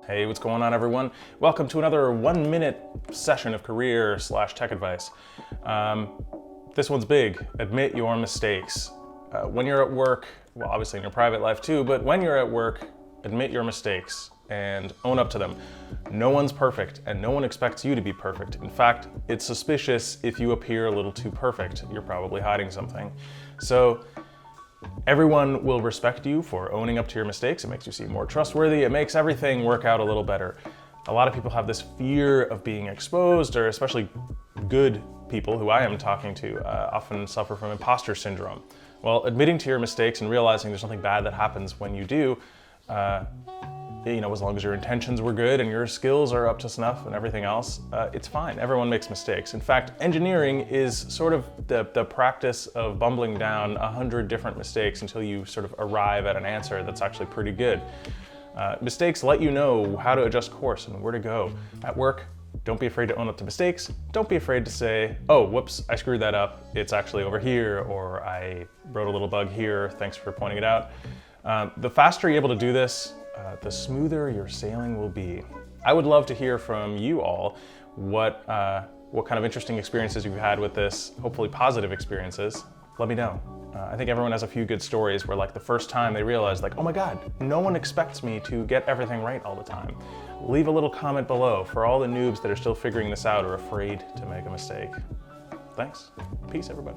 Hey, what's going on, everyone? Welcome to another 1-minute session of career/tech advice. This one's big. Admit your mistakes. When you're at work, well, obviously in your private life too, but when you're at work, admit your mistakes and own up to them. No one's perfect, and no one expects you to be perfect. In fact, it's suspicious if you appear a little too perfect. You're probably hiding something. So everyone will respect you for owning up to your mistakes. It makes you seem more trustworthy. It makes everything work out a little better. A lot of people have this fear of being exposed, or especially good people who I am talking to often suffer from imposter syndrome. Well, admitting to your mistakes and realizing there's something bad that happens when you do, as long as your intentions were good and your skills are up to snuff and everything else, it's fine. Everyone makes mistakes. In fact, engineering is sort of the practice of bumbling down 100 different mistakes until you sort of arrive at an answer that's actually pretty good. Mistakes let you know how to adjust course and where to go. At work, don't be afraid to own up to mistakes. Don't be afraid to say, oh, whoops, I screwed that up. It's actually over here, or I wrote a little bug here. Thanks for pointing it out. The faster you're able to do this, the smoother your sailing will be. I would love to hear from you all what kind of interesting experiences you've had with this, hopefully positive experiences. Let me know. I think everyone has a few good stories where, like, the first time they realized, like, oh my God, no one expects me to get everything right all the time. Leave a little comment below for all the noobs that are still figuring this out or afraid to make a mistake. Thanks. Peace, everybody.